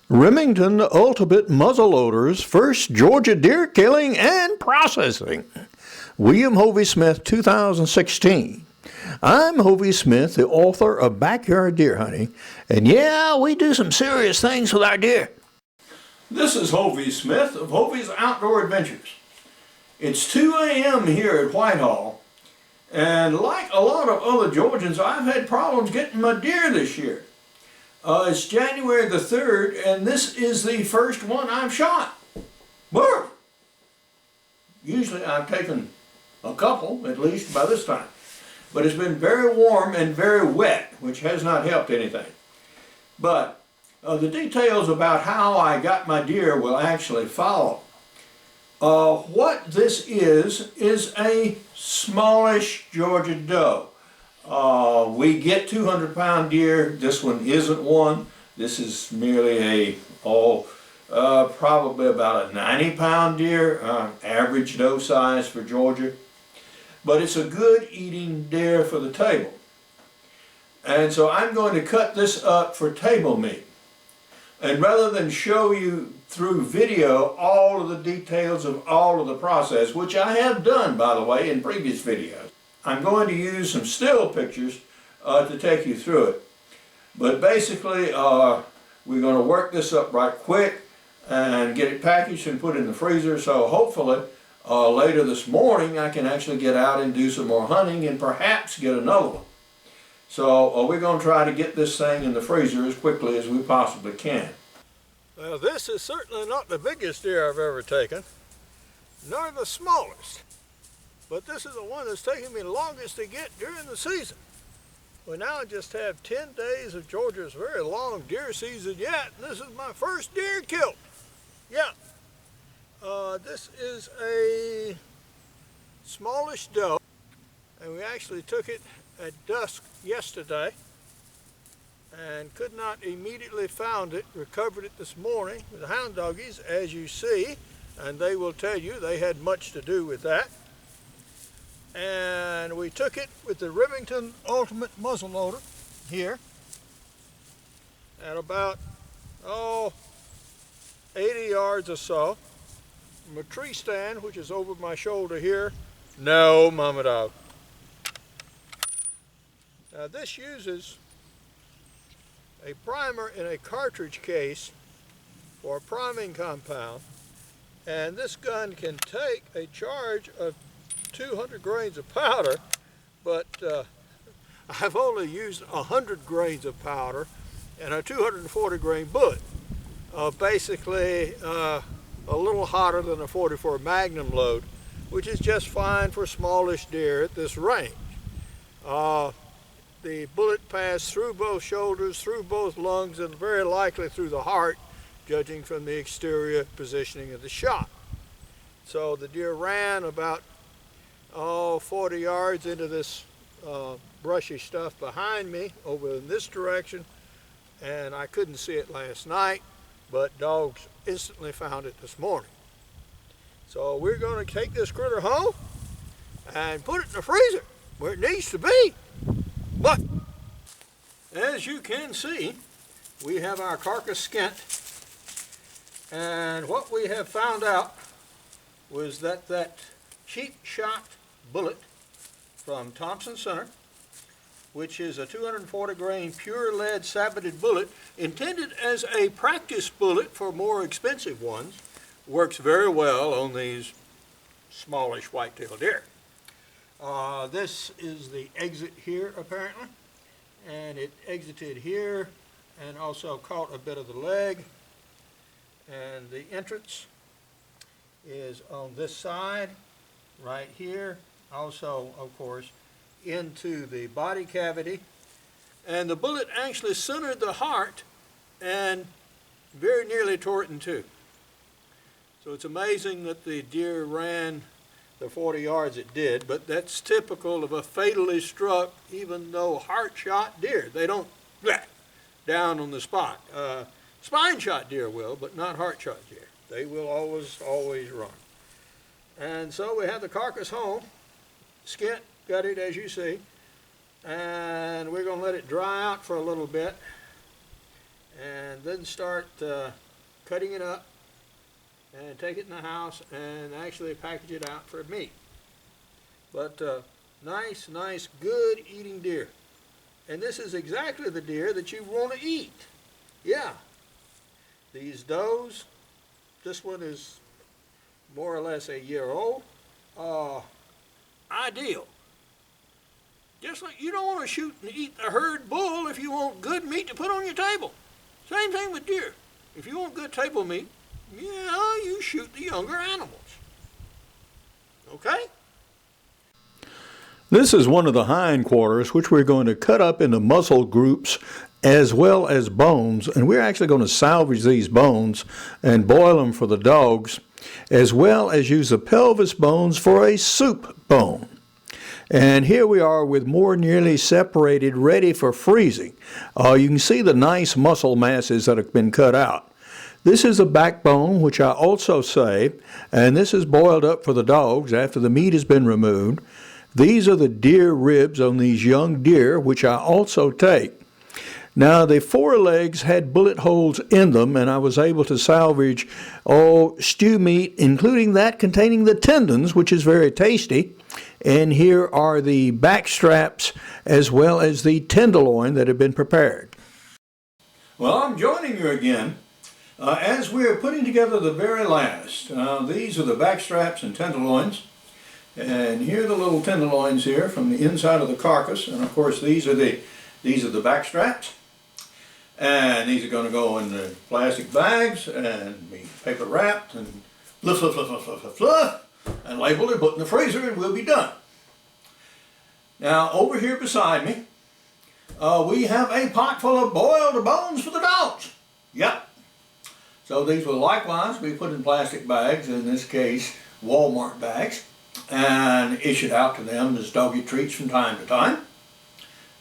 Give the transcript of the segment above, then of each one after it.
Remington Ultimate Muzzleloaders, first Georgia deer killing and processing. William Hovey Smith, 2016. I'm Hovey Smith, the author of Backyard Deer Hunting, and yeah, we do some serious things with our deer. This is Hovey Smith of Hovey's Outdoor Adventures. It's 2 a.m. here at Whitehall, and like a lot of other Georgians, I've had problems getting my deer this year. It's January the 3rd, and this is the first one I've shot. Woo! Usually I've taken a couple, at least by this time. But it's been very warm and very wet, which has not helped anything. But the details about how I got my deer will actually follow. What this is a smallish Georgia doe. We get 200-pound deer. This one isn't one. This is merely probably about a 90-pound deer, average doe size for Georgia. But it's a good eating deer for the table. And so I'm going to cut this up for table meat. And rather than show you through video all of the details of all of the process, which I have done, by the way, in previous videos, I'm going to use some still pictures to take you through it. But basically, we're going to work this up right quick and get it packaged and put in the freezer. So hopefully, later this morning, I can actually get out and do some more hunting and perhaps get another one. So we're going to try to get this thing in the freezer as quickly as we possibly can. Well, this is certainly not the biggest deer I've ever taken, nor the smallest. But this is the one that's taken me the longest to get during the season. We now just have 10 days of Georgia's very long deer season yet, and this is my first deer killed. Yeah. This is a smallish doe, and we actually took it at dusk yesterday and could not immediately found it. Recovered it this morning with the hound doggies, as you see, and they will tell you they had much to do with that. And we took it with the Remington Ultimate Muzzleloader here at about 80 yards or so from a tree stand, which is over my shoulder here. No, mama dog. Now this uses a primer in a cartridge case for a priming compound, and this gun can take a charge of 200 grains of powder, but I've only used 100 grains of powder and a 240 grain bullet. Basically a little hotter than a 44 Magnum load, which is just fine for smallish deer at this range. The bullet passed through both shoulders, through both lungs, and very likely through the heart, judging from the exterior positioning of the shot. So the deer ran about 40 yards into this brushy stuff behind me over in this direction, and I couldn't see it last night, but dogs instantly found it this morning. So we're going to take this critter home and put it in the freezer where it needs to be. But as you can see, we have our carcass skinned, and what we have found out was that cheap shot bullet from Thompson Center, which is a 240 grain pure lead saboted bullet intended as a practice bullet for more expensive ones, works very well on these smallish white-tailed deer. This is the exit here apparently, and it exited here and also caught a bit of the leg, and the entrance is on this side right here, also of course into the body cavity, and the bullet actually centered the heart and very nearly tore it in two. So it's amazing that the deer ran the 40 yards it did, but that's typical of a fatally struck, even though heart shot deer. They don't down on the spot. Spine shot deer will, but not heart shot deer. They will always run. And so we have the carcass home, skinned, gutted as you see, and we're going to let it dry out for a little bit and then start cutting it up and take it in the house and actually package it out for meat. But nice, good eating deer. And this is exactly the deer that you want to eat. Yeah. These does, this one is more or less a year old. Ideal. Just like you don't want to shoot and eat the herd bull if you want good meat to put on your table. Same thing with deer. If you want good table meat, yeah, you shoot the younger animals. Okay? This is one of the hindquarters, which we're going to cut up into muscle groups as well as bones, and we're actually going to salvage these bones and boil them for the dogs, as well as use the pelvis bones for a soup bone. And here we are with more nearly separated, ready for freezing. You can see the nice muscle masses that have been cut out. This is the backbone, which I also save, and this is boiled up for the dogs after the meat has been removed. These are the deer ribs on these young deer, which I also take. Now, the forelegs had bullet holes in them, and I was able to salvage stew meat, including that containing the tendons, which is very tasty. And here are the back straps as well as the tenderloin that have been prepared. Well, I'm joining you again as we're putting together the very last. These are the back straps and tenderloins. And here are the little tenderloins here from the inside of the carcass. And of course these are the back straps. And these are going to go in the plastic bags and be paper wrapped and fluff, and labeled and put in the freezer, and we'll be done. Now over here beside me, we have a pot full of boiled bones for the dogs. Yep. So these will likewise be put in plastic bags, in this case Walmart bags, and issued out to them as doggy treats from time to time.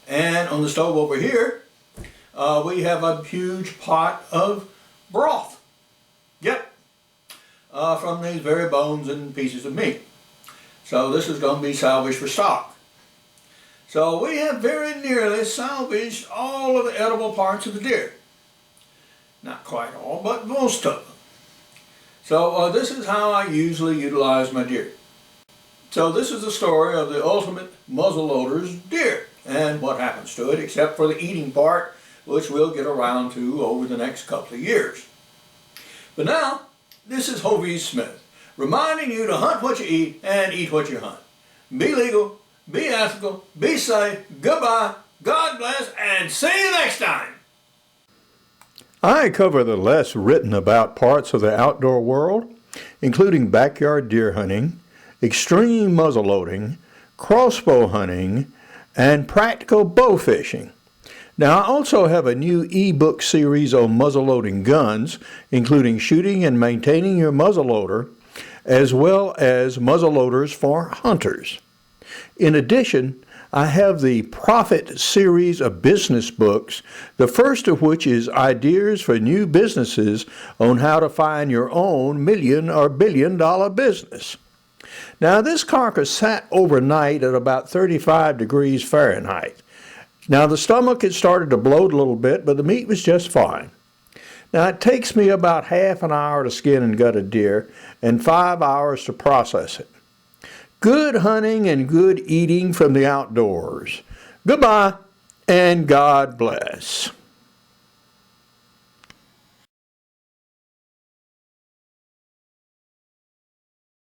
And on the stove over here, we have a huge pot of broth. Yep. From these very bones and pieces of meat. So this is going to be salvaged for stock. So we have very nearly salvaged all of the edible parts of the deer. Not quite all, but most of them. So this is how I usually utilize my deer. So this is the story of the ultimate muzzleloader's deer and what happens to it, except for the eating part, which we'll get around to over the next couple of years. But now, this is Hovey Smith, reminding you to hunt what you eat and eat what you hunt. Be legal, be ethical, be safe, goodbye, God bless, and see you next time. I cover the less written about parts of the outdoor world, including backyard deer hunting, extreme muzzleloading, crossbow hunting, and practical bow fishing. Now, I also have a new ebook series on muzzleloading guns, including shooting and maintaining your muzzleloader, as well as muzzleloaders for hunters. In addition, I have the Profit series of business books, the first of which is Ideas for New Businesses on how to find your own $1 or $1 billion business. Now, this carcass sat overnight at about 35 degrees Fahrenheit. Now, the stomach had started to bloat a little bit, but the meat was just fine. Now, it takes me about half an hour to skin and gut a deer and 5 hours to process it. Good hunting and good eating from the outdoors. Goodbye, and God bless.